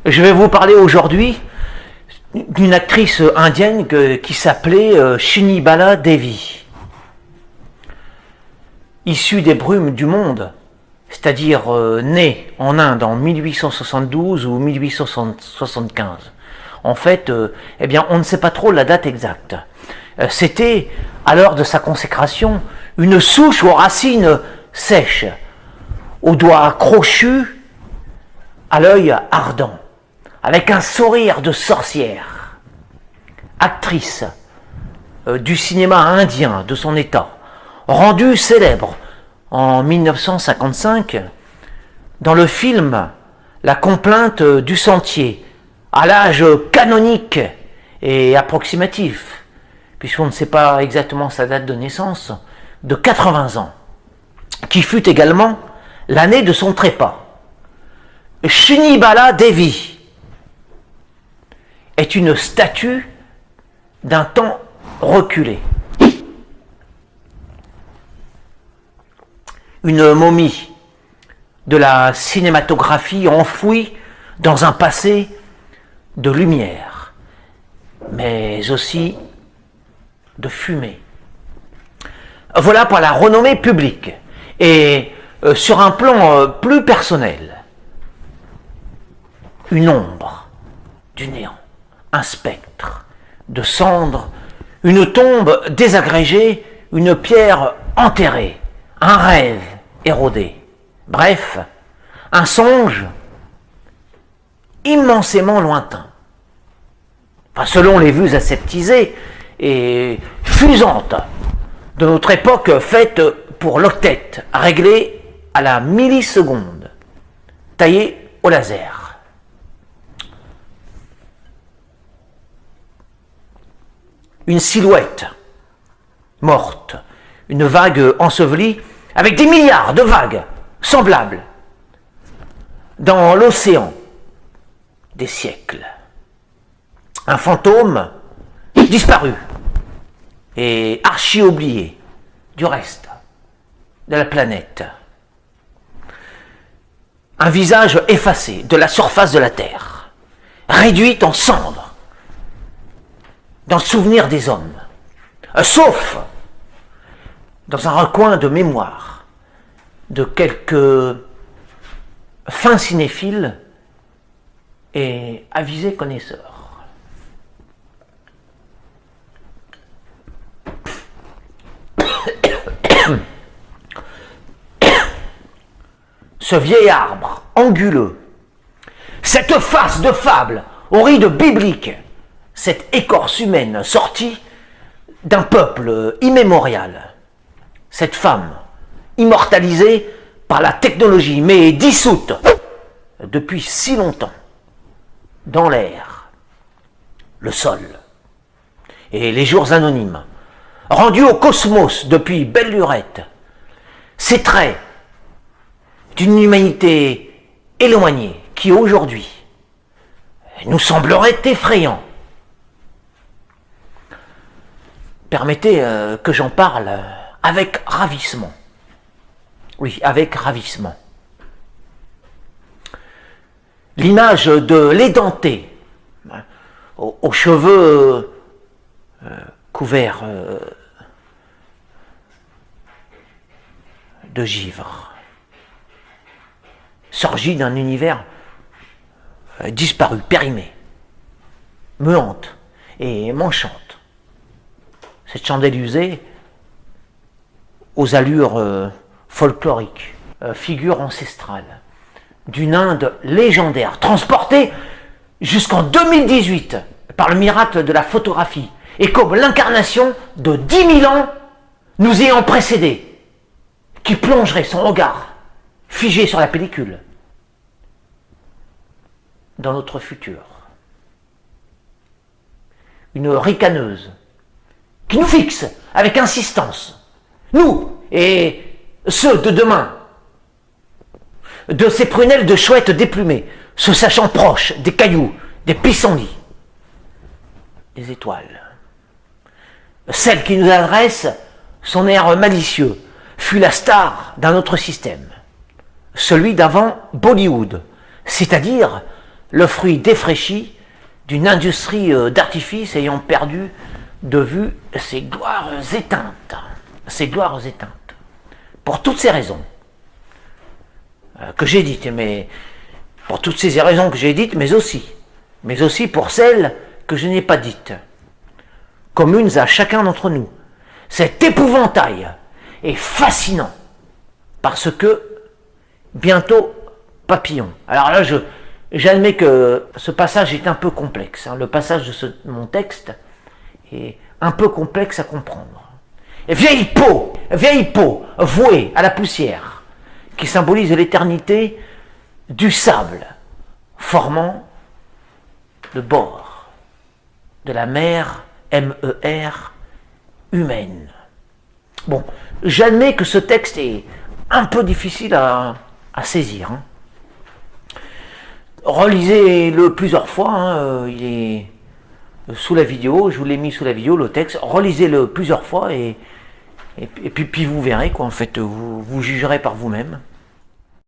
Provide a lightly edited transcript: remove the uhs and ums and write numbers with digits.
Je vais vous parler aujourd'hui d'une actrice indienne qui s'appelait Srinivasa Devi. Issue des brumes du monde, c'est-à-dire née en Inde en 1872 ou 1875. En fait, on ne sait pas trop la date exacte. C'était, à l'heure de sa consécration, une souche aux racines sèches, aux doigts crochus, à l'œil ardent, avec un sourire de sorcière. Actrice du cinéma indien de son état, rendue célèbre en 1955 dans le film La complainte du sentier, à l'âge canonique et approximatif, puisqu'on ne sait pas exactement sa date de naissance, de 80 ans, qui fut également l'année de son trépas. Srinivasa Devi est une statue d'un temps reculé. Une momie de la cinématographie enfouie dans un passé de lumière, mais aussi de fumée. Voilà pour la renommée publique. Et sur un plan plus personnel, une ombre du néant, un spectre de cendres, une tombe désagrégée, une pierre enterrée, un rêve érodé. Bref, un songe immensément lointain. Enfin, selon les vues aseptisées et fusantes de notre époque faite pour l'octet, réglée à la milliseconde, taillée au laser. Une silhouette morte, une vague ensevelie, avec des milliards de vagues semblables dans l'océan des siècles. Un fantôme disparu et archi-oublié du reste de la planète. Un visage effacé de la surface de la Terre, réduit en cendres dans le souvenir des hommes, sauf dans un recoin de mémoire de quelques fins cinéphiles et avisés connaisseurs. Ce vieil arbre anguleux, cette face de fable aux rides bibliques, cette écorce humaine sortie d'un peuple immémorial, cette femme immortalisée par la technologie mais dissoute depuis si longtemps dans l'air, le sol et les jours anonymes, rendue au cosmos depuis belle lurette, ces traits d'une humanité éloignée qui aujourd'hui nous semblerait effrayant. Permettez que j'en parle avec ravissement. Oui, avec ravissement. L'image de l'édenté, aux cheveux couverts de givre, surgit d'un univers disparu, périmé, me hante et m'enchante. Cette chandelle usée, aux allures folkloriques, figure ancestrale, d'une Inde légendaire, transportée jusqu'en 2018 par le miracle de la photographie, et comme l'incarnation de 10 000 ans nous ayant précédés, qui plongerait son regard figé sur la pellicule dans notre futur. Une ricaneuse qui nous fixe avec insistance, nous et ceux de demain, de ces prunelles de chouettes déplumées, se sachant proches des cailloux, des pissenlits, des étoiles. Celle qui nous adresse son air malicieux fut la star d'un autre système, celui d'avant Bollywood, c'est-à-dire le fruit défraîchi d'une industrie d'artifice ayant perdu de vue ses gloires éteintes. Ses gloires éteintes. Pour toutes ces raisons que j'ai dites, mais pour toutes ces raisons que j'ai dites, mais aussi pour celles que je n'ai pas dites, communes à chacun d'entre nous. Cet épouvantail est fascinant, parce que bientôt papillon. Alors là, j'admets que ce passage est un peu complexe. Le passage de mon texte est un peu complexe à comprendre. Et vieille peau vouée à la poussière, qui symbolise l'éternité du sable, formant le bord de la mer, M-E-R, humaine. Bon, j'admets que ce texte est un peu difficile à saisir. Relisez-le plusieurs fois, il est sous la vidéo, je vous l'ai mis sous la vidéo, le texte. Relisez-le plusieurs fois et puis vous verrez, quoi, en fait, vous jugerez par vous-même.